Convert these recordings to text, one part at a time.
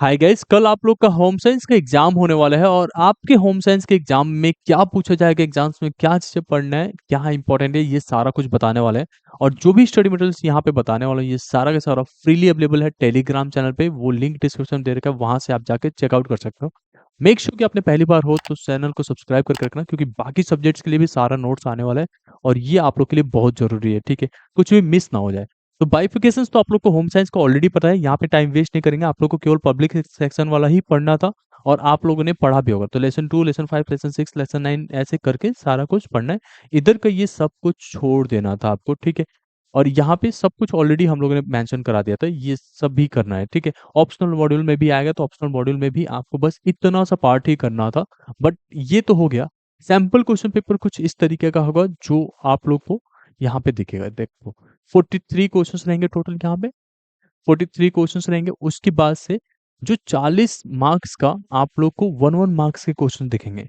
Hi guys, कल आप लोग का होम साइंस का एग्जाम होने वाला है और आपके होम साइंस के एग्जाम में क्या पूछा जाएगा, एग्जाम्स में क्या चीजें पढ़ना है, क्या इंपॉर्टेंट है, ये सारा कुछ बताने वाला है। और जो भी स्टडी मटेरियल्स यहाँ पे बताने वाला है, ये सारा का सारा फ्रीली अवेलेबल है टेलीग्राम चैनल पे। वो लिंक डिस्क्रिप्शन में दे रखा है, वहां से आप जाके चेकआउट कर सकते हो। मेक श्योर कि आपने पहली बार हो तो चैनल को सब्सक्राइब करके रखना, क्योंकि बाकी सब्जेक्ट्स के लिए भी सारा नोट्स आने वाला है और ये आप लोग के लिए बहुत जरूरी है। ठीक है, कुछ भी मिस ना हो जाए। तो बाइफिकेशंस तो आप लोग को होम साइंस को ऑलरेडी पता है, यहाँ पे टाइम वेस्ट नहीं करेंगे। आप लोग को केवल पब्लिक सेक्शन वाला ही पढ़ना था और आप लोगों ने पढ़ा भी होगा। तो लेसन 2, लेसन 5, लेसन 6, लेसन 9 ऐसे करके सारा कुछ पढ़ना है। इधर का ये सब कुछ छोड़ देना था आपको, ठीक है। और यहाँ पे सब कुछ ऑलरेडी हम लोगों ने मेंशन करा दिया था, ये सब भी करना है, ठीक है। ऑप्शनल मॉड्यूल में भी आएगा, तो ऑप्शनल मॉड्यूल में भी आपको बस इतना सा पार्ट ही करना था। बट ये तो हो गया। सैम्पल क्वेश्चन पेपर कुछ इस तरीके का होगा जो आप लोग को यहाँ पे दिखेगा। देखो, 43 क्वेश्चंस रहेंगे टोटल यहाँ पे। 43 क्वेश्चंस रहेंगे, उसके बाद से जो 40 मार्क्स का आप लोग को 1 1 मार्क्स के क्वेश्चन दिखेंगे।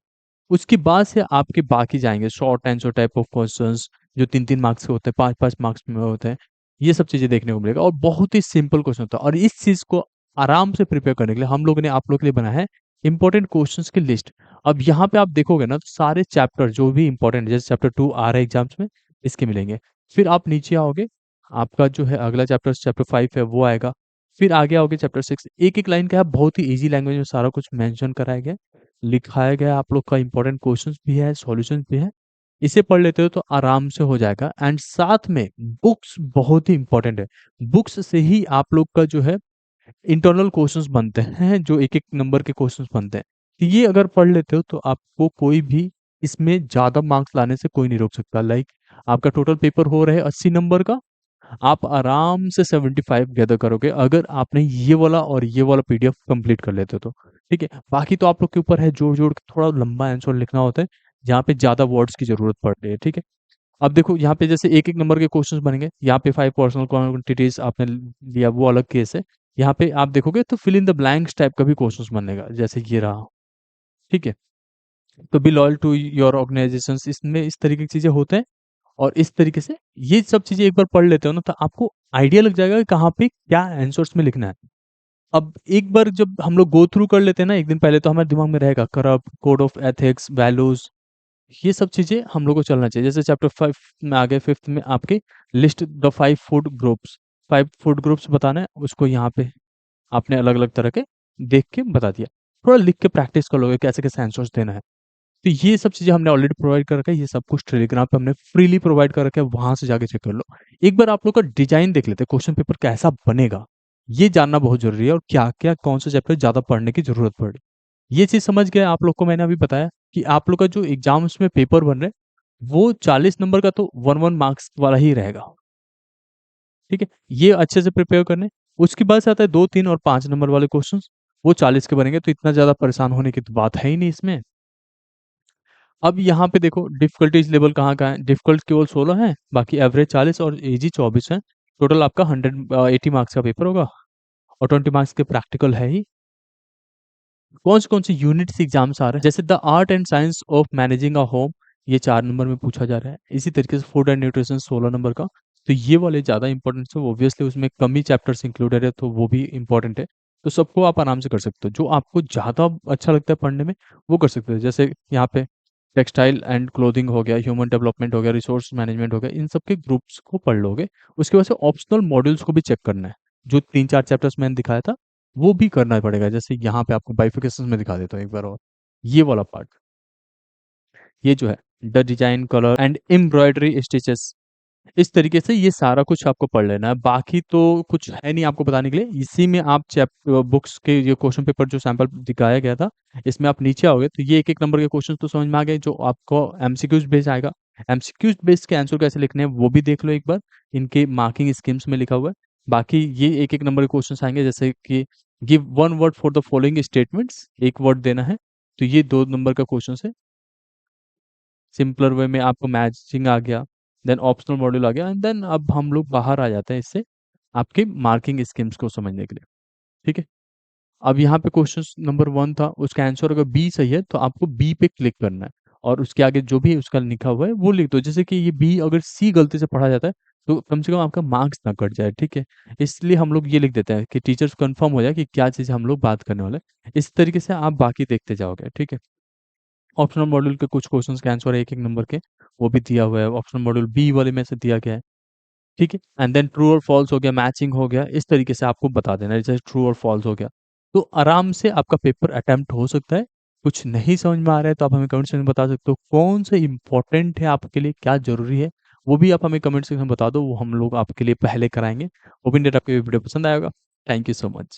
उसके बाद से आपके बाकी जाएंगे short answer type of questions, जो 3 3 मार्क्स के होते हैं, 5 5 मार्क्स में होते हैं। ये सब चीजें देखने को मिलेगा और बहुत ही सिंपल क्वेश्चन होता है। और इस चीज को आराम से प्रिपेयर करने के लिए हम लोगों ने आप लोग के लिए बनाया है इंपॉर्टेंट क्वेश्चंस की लिस्ट। अब यहाँ पे आप देखोगे ना, तो सारे चैप्टर जो भी इंपॉर्टेंट, जैसे चैप्टर 2 आ रहा है एग्जाम्स में, इसके मिलेंगे। फिर आप नीचे आओगे, आपका जो है अगला चैप्टर, चैप्टर 5 है, वो आएगा। फिर आगे आओगे चैप्टर 6, एक एक लाइन का है, बहुत ही इजी लैंग्वेज में सारा कुछ मेंशन कराया गया है, लिखाया गया है। आप लोग का इंपॉर्टेंट क्वेश्चंस भी है, सॉल्यूशंस भी है। इसे पढ़ लेते हो तो आराम से हो जाएगा। एंड साथ में बुक्स बहुत ही इंपॉर्टेंट है। बुक्स से ही आप लोग का जो है इंटरनल क्वेश्चंस बनते हैं, जो एक एक नंबर के क्वेश्चंस बनते हैं। तो ये अगर पढ़ लेते हो तो आपको कोई भी इसमें ज्यादा मार्क्स लाने से कोई नहीं रोक सकता। लाइक आपका टोटल पेपर हो रहा है 80 नंबर का, आप आराम से 75 गैदर करोगे अगर आपने ये वाला और ये वाला पीडीएफ कंप्लीट कर लेते हो तो। ठीक है, बाकी तो आप लोग के ऊपर है, जोड़ जोड़ के थोड़ा लंबा आंसर लिखना होता है, जहाँ पे ज्यादा वर्ड्स की जरूरत पड़ रही है। ठीक है, अब देखो यहाँ पे जैसे एक एक नंबर के क्वेश्चंस बनेंगे। यहाँ पे 5 पर्सनल क्वांटिटीज आपने लिया, वो अलग केस है। यहाँ पे आप देखोगे तो fill in the blanks type का भी क्वेश्चंस बनेगा, जैसे ये रहा। ठीक है, तो be loyal to your organisation, इसमें इस तरीके की चीजें होते हैं। और इस तरीके से ये सब चीजें एक बार पढ़ लेते हो ना, तो आपको आइडिया लग जाएगा कि कहाँ पे क्या आंसर्स में लिखना है। अब एक बार जब हम लोग गो थ्रू कर लेते हैं ना, एक दिन पहले, तो हमारे दिमाग में रहेगा corrupt, code of ethics, values, ये सब चीजें हम लोग को चलना चाहिए। जैसे चैप्टर 5 में आ गए, 5th में आपके list the 5 food groups, 5 food groups बताना है, उसको यहाँ पे आपने अलग अलग तरह के देख के बता दिया। थोड़ा लिख के प्रैक्टिस कर लोगे कैसे कैसे आंसर्स देना है। तो ये सब चीजें हमने ऑलरेडी प्रोवाइड कर रखा है, ये सब कुछ टेलीग्राम पे हमने फ्रीली प्रोवाइड कर रखा है, वहां से जाके चेक कर लो। एक बार आप लोग का डिजाइन देख लेते हैं, क्वेश्चन पेपर कैसा बनेगा, ये जानना बहुत जरूरी है। और क्या क्या कौन सा चैप्टर ज्यादा पढ़ने की जरूरत पड़े, ये चीज समझ गए आप लोग को। मैंने अभी बताया कि आप लोग का जो एग्जाम्स में पेपर बन रहे हैं, वो 40 नंबर का तो 1 1 मार्क्स वाला ही रहेगा। ठीक है, ये अच्छे से प्रिपेयर करने। उसके बाद से आता है 2 3 और 5 नंबर वाले क्वेश्चन, वो 40 के बनेंगे, तो इतना ज्यादा परेशान होने की तो बात है ही नहीं इसमें। अब यहाँ पे देखो डिफिकल्टीज लेवल कहाँ कहाँ है। डिफिकल्ट केवल 16 है, बाकी एवरेज 40 और इजी 24 है। टोटल आपका 180 मार्क्स का पेपर होगा और 20 मार्क्स के प्रैक्टिकल है ही। कौन से यूनिट्स एग्जाम्स आ रहे हैं, जैसे the art and science of managing a home, ये 4 नंबर में पूछा जा रहा है। इसी तरीके से फूड एंड न्यूट्रिशन 16 नंबर का। तो ये वाले ज्यादा इंपॉर्टेंट है, ऑब्वियसली उसमें कम ही चैप्टर्स इंक्लूडेड है, तो वो भी इंपॉर्टेंट है। तो सबको आप आराम से कर सकते हो, जो आपको ज्यादा अच्छा लगता है पढ़ने में वो कर सकते हो। जैसे यहाँ पे टेक्सटाइल एंड क्लोथिंग हो गया, ह्यूमन डेवलपमेंट हो गया, रिसोर्स मैनेजमेंट हो गया, इन सब के ग्रुप्स को पढ़ लोगे। उसके बाद से ऑप्शनल मॉड्यूल्स को भी चेक करना है, जो 3 4 चैप्टर्स मैंने दिखाया था वो भी करना पड़ेगा। जैसे यहाँ पे आपको बाइफिकेशन में दिखा देता हूँ एक बार और, ये वाला पार्ट, ये जो है the design, colour and embroidery stitches, इस तरीके से ये सारा कुछ आपको पढ़ लेना है। बाकी तो कुछ है नहीं आपको बताने के लिए। इसी में आप चैप्टर बुक्स के ये क्वेश्चन पेपर जो सैंपल दिखाया गया था, इसमें आप नीचे आओगे तो ये एक एक नंबर के क्वेश्चन तो समझ में आ गए, जो आपको एमसीक्यूज बेस्ड आएगा। एमसीक्यूज बेस्ड के आंसर कैसे लिखने हैं वो भी देख लो एक बार, इनके मार्किंग स्कीम्स में लिखा हुआ है। बाकी ये एक एक नंबर के क्वेश्चन आएंगे, जैसे कि give 1 word for the following statements, एक वर्ड देना है, तो ये 2 नंबर का क्वेश्चन है। सिंपलर वे में आपको मैचिंग आ गया, देन ऑप्शनल मॉड्यूल आ गया, एंड देन अब हम लोग बाहर आ जाते हैं इससे आपके मार्किंग स्कीम्स को समझने के लिए। ठीक है, अब यहाँ पे क्वेश्चन नंबर 1 था, उसका आंसर अगर बी सही है तो आपको बी पे क्लिक करना है और उसके आगे जो भी उसका लिखा हुआ है वो लिख दो। जैसे कि ये बी अगर सी गलती से पढ़ा जाता है तो कम से कम आपका मार्क्स ना कट जाए, ठीक है? इसलिए हम लोग ये लिख देते हैं कि टीचर्स को कन्फर्म हो जाए कि क्या चीज़ हम लोग बात करने वाले हैं। इस तरीके से आप बाकी देखते जाओगे, ठीक है? ऑप्शनल मॉड्यूल के कुछ क्वेश्चंस के आंसर 1-1 नंबर के, वो भी दिया हुआ है। ऑप्शनल मॉड्यूल बी वाले में से दिया गया है, ठीक है? एंड देन ट्रू और फॉल्स हो गया, मैचिंग हो गया, इस तरीके से आपको बता देना है, जैसे ट्रू और फॉल्स हो गया। तो आराम से आपका पेपर अटेम्प्ट हो सकता है। कुछ नहीं समझ में आ रहा है तो आप हमें कमेंट सेक्शन में बता सकते हो। कौन-सा इम्पोर्टेंट है आपके लिए, क्या ज़रूरी है, वो भी आप हमें कमेंट सेक्शन में बता दो, वो हम लोग आपके लिए पहले कराएँगे। उम्मीद है आपको ये वीडियो पसंद आया होगा। Thank you so much.